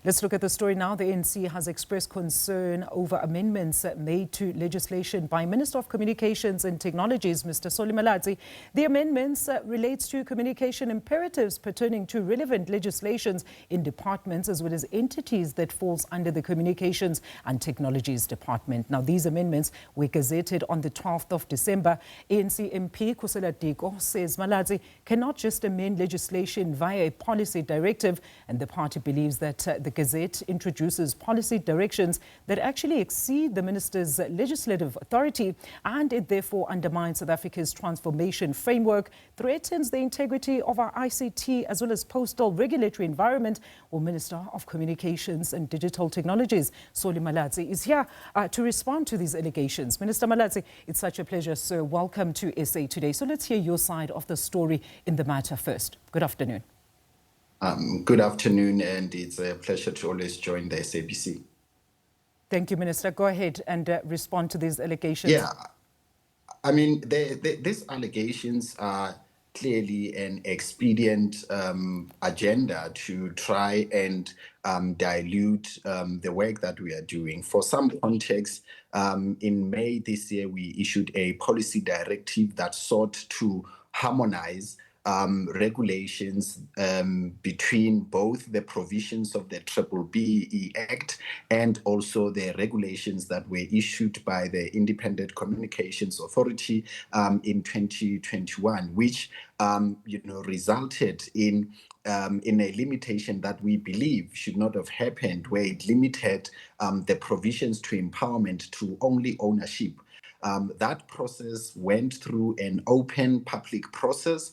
Let's look at the story now. The ANC has expressed concern over amendments made to legislation by Minister of Communications and Technogies, Mr. Malatsi. The amendments relates to communication imperatives pertaining to relevant legislations in departments as well as entities that falls under the Communications and Technogies Department. Now, these amendments were gazetted on the 12th of December. ANC MP Khusela Diko says Malatsi cannot just amend legislation via a policy directive, and the party believes that the Gazette introduces policy directions that actually exceed the minister's legislative authority, and it therefore undermines South Africa's transformation framework, threatens the integrity of our ICT as well as postal regulatory environment. Well, Minister of Communications and Digital Technologies, Malatsi, is here to respond to these allegations. Minister Malatsi, it's such a pleasure, sir. Welcome to SA Today. So let's hear your side of the story in the matter first. Good afternoon. Good afternoon, and it's a pleasure to always join the SABC. Thank you, Minister. Go ahead and respond to these allegations. Yeah, I mean, these allegations are clearly an expedient agenda to try and dilute the work that we are doing. For some context, in May this year, we issued a policy directive that sought to harmonize regulations between both the provisions of the BBBE Act and also the regulations that were issued by the Independent Communications Authority in 2021, which resulted in a limitation that we believe should not have happened, where it limited the provisions to empowerment to only ownership. That process went through an open public process.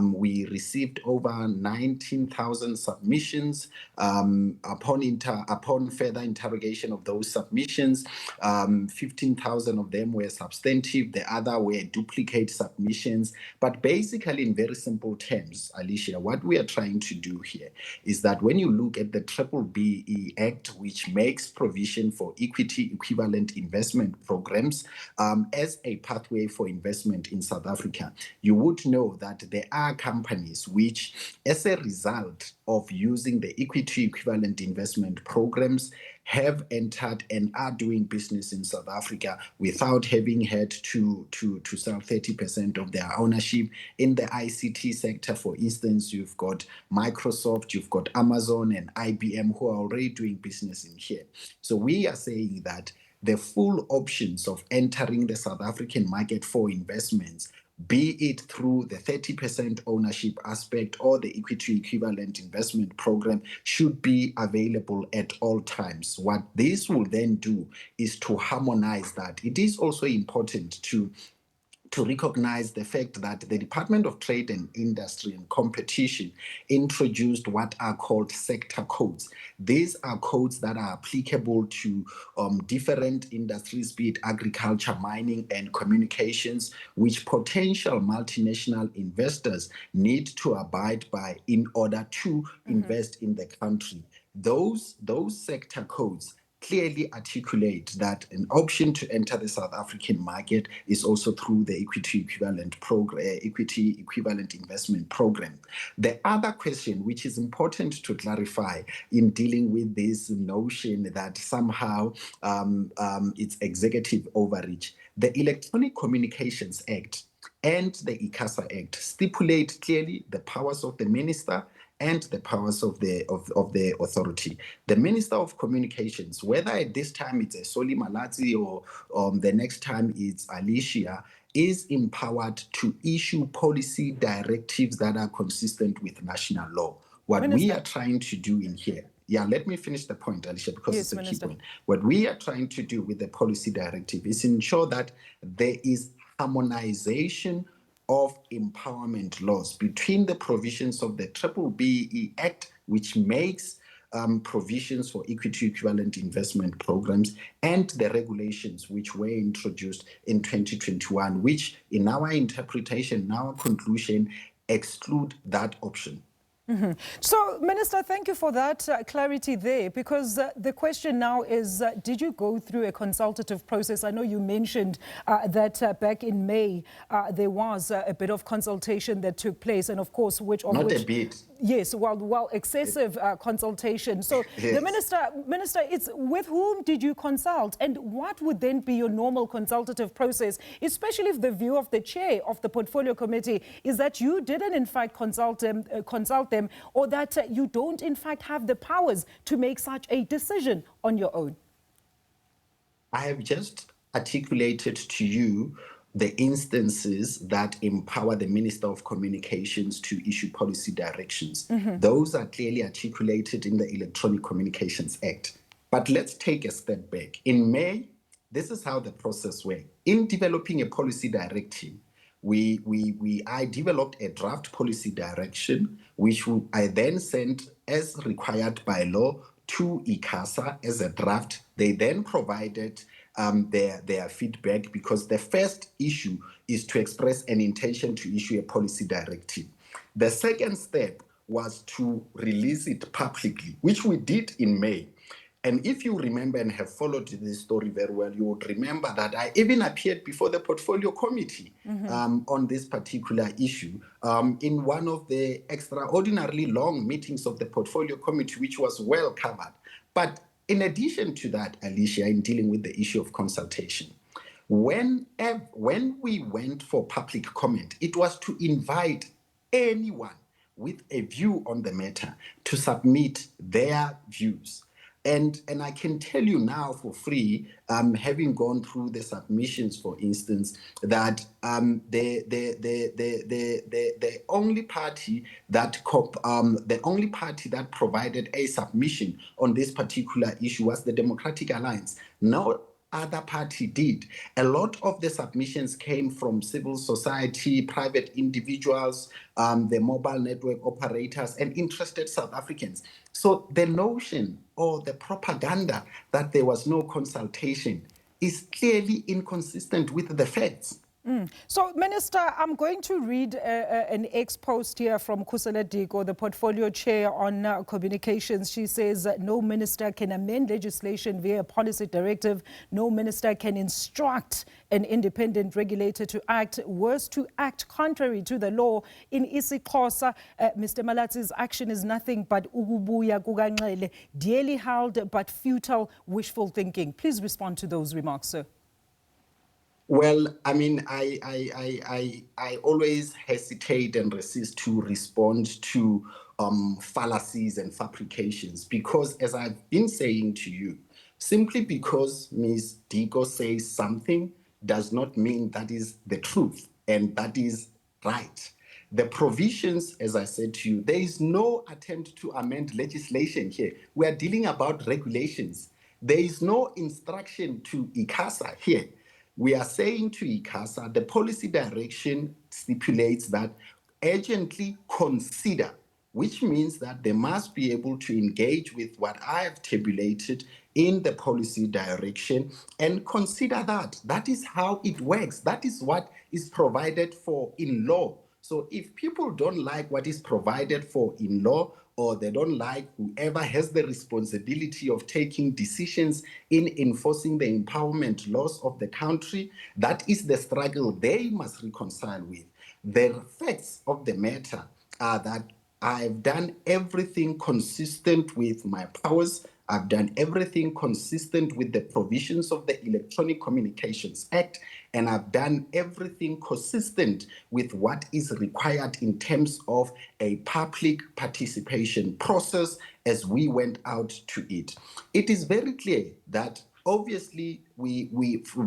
We received over 19,000 submissions. Upon further interrogation of those submissions, 15,000 of them were substantive. The other were duplicate submissions. But basically, in very simple terms, Alicia, what we are trying to do here is that when you look at the BBBE Act, which makes provision for equity equivalent investment programs, as a pathway for investment in South Africa, you would know that there are companies which, as a result of using the equity equivalent investment programs, have entered and are doing business in South Africa without having had to sell 30% of their ownership. In the ICT sector, for instance, you've got Microsoft, you've got Amazon and IBM who are already doing business in here. So we are saying that the full options of entering the South African market for investments, be it through the 30% ownership aspect or the equity equivalent investment program, should be available at all times. What this will then do is to harmonize that. It is also important to recognize the fact that the Department of Trade and Industry and Competition introduced what are called sector codes. These are codes that are applicable to different industries, be it agriculture, mining, and communications, which potential multinational investors need to abide by in order to invest in the country. Those sector codes clearly articulate that an option to enter the South African market is also through the equity equivalent investment program. The other question, which is important to clarify in dealing with this notion that somehow it's executive overreach, the Electronic Communications Act and the ICASA Act stipulate clearly the powers of the minister and the powers of the authority. The Minister of Communications, whether at this time it's a Malatsi or the next time it's Alicia, is empowered to issue policy directives that are consistent with national law. What we are trying to do in here, let me finish the point, Alicia, because it's a key point. What we are trying to do with the policy directive is ensure that there is harmonization of empowerment laws between the provisions of the BBBE Act, which makes provisions for equity equivalent investment programs, and the regulations which were introduced in 2021, which in our interpretation, in our conclusion, exclude that option. So, Minister, thank you for that clarity there, because the question now is, did you go through a consultative process? I know you mentioned that back in May, there was a bit of consultation that took place, and of course, Not a bit. Yes, well, excessive consultation. So Yes. the minister, it's with whom did you consult, and what would then be your normal consultative process, especially if the view of the chair of the portfolio committee is that you didn't in fact consult them, or that you don't in fact have the powers to make such a decision on your own? I have just articulated to you the instances that empower the Minister of Communications to issue policy directions. Those are clearly articulated in the Electronic Communications Act. But let's take a step back. In May, this is how the process went. In developing a policy directive, I developed a draft policy direction, which I then sent as required by law to ICASA as a draft. They then provided their feedback, because the first issue is to express an intention to issue a policy directive. The second step was to release it publicly, which we did in May. And if you remember and have followed this story very well, you would remember that I even appeared before the portfolio committee on this particular issue in one of the extraordinarily long meetings of the portfolio committee, which was well covered. But in addition to that, Alicia, in dealing with the issue of consultation, when we went for public comment, it was to invite anyone with a view on the matter to submit their views. And I can tell you now for free, having gone through the submissions, for instance, that the only party that provided a submission on this particular issue was the Democratic Alliance. No other party did. A lot of the submissions came from civil society, private individuals, the mobile network operators, and interested South Africans. So the notion or the propaganda that there was no consultation is clearly inconsistent with the facts. So, Minister, I'm going to read an ex-post here from Khusela Diko, the portfolio chair on communications. She says no minister can amend legislation via a policy directive. No minister can instruct an independent regulator to act, worse, to act contrary to the law. In isiXhosa, Mr. Malatsi's action is nothing but ukubuya kukaNxele, dearly held but futile wishful thinking. Please respond to those remarks, sir. Well, I mean, I always hesitate and resist to respond to fallacies and fabrications, because, as I've been saying to you, simply because Ms. Diko says something does not mean that is the truth and that is right. The provisions, as I said to you, there is no attempt to amend legislation here. We are dealing about regulations. There is no instruction to ICASA here. We are saying to ICASA, the policy direction stipulates that urgently consider, which means that they must be able to engage with what I have tabulated in the policy direction and consider that. That is how it works. That is what is provided for in law. So if people don't like what is provided for in law, or they don't like whoever has the responsibility of taking decisions in enforcing the empowerment laws of the country, that is the struggle they must reconcile with. The facts of the matter are that I've done everything consistent with my powers. I've done everything consistent with the provisions of the Electronic Communications Act, and I've done everything consistent with what is required in terms of a public participation process as we went out to it. It is very clear that obviously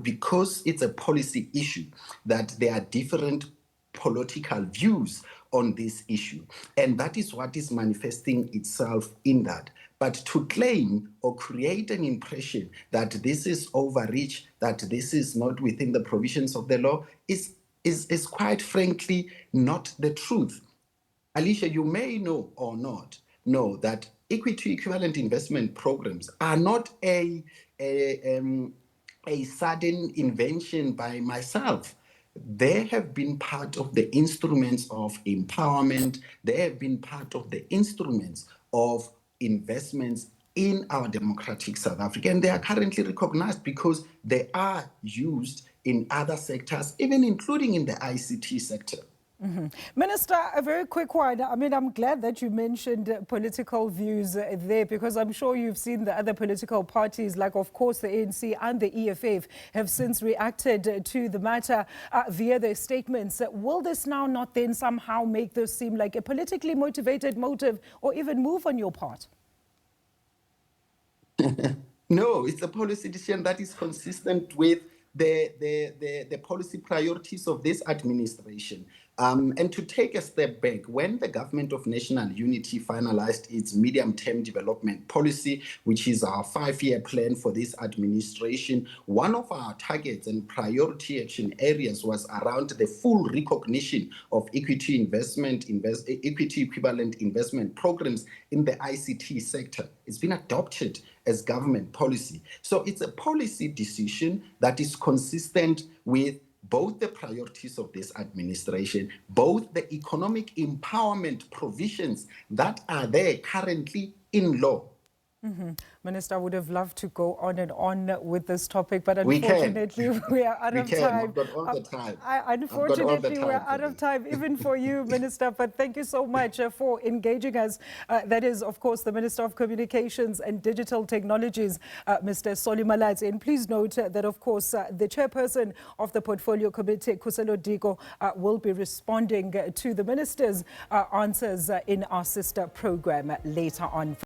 because it's a policy issue, that there are different political views on this issue, and that is what is manifesting itself in that. But to claim or create an impression that this is overreach, that this is not within the provisions of the law, is quite frankly not the truth. Alicia, you may know or not know that equity equivalent investment programs are not a sudden invention by myself. They have been part of the instruments of empowerment. They have been part of the instruments of investments in our democratic South Africa. And they are currently recognized because they are used in other sectors, even including in the ICT sector. Minister, a very quick one. I mean, I'm glad that you mentioned political views there, because I'm sure you've seen the other political parties, like, of course, the ANC and the EFF, have since reacted to the matter via their statements. Will this now not then somehow make this seem like a politically motivated motive or even move on your part? No, it's a policy decision that is consistent with the policy priorities of this administration. And to take a step back, when the Government of National Unity finalized its medium-term development policy, which is our 5-year plan for this administration, one of our targets and priority action areas was around the full recognition of equity equivalent investment programs in the ICT sector. It's been adopted as government policy. So it's a policy decision that is consistent with both the priorities of this administration, both the economic empowerment provisions that are there currently in law. Minister, I would have loved to go on and on with this topic, but unfortunately we are out of time. I've got all the time. Unfortunately, we're out of time, even for you, Minister. But thank you so much for engaging us. That is, of course, the Minister of Communications and Digital Technologies, Mr. Malatsi. And please note that, of course, the chairperson of the Portfolio Committee, Khusela Diko, will be responding to the minister's answers in our sister program later on.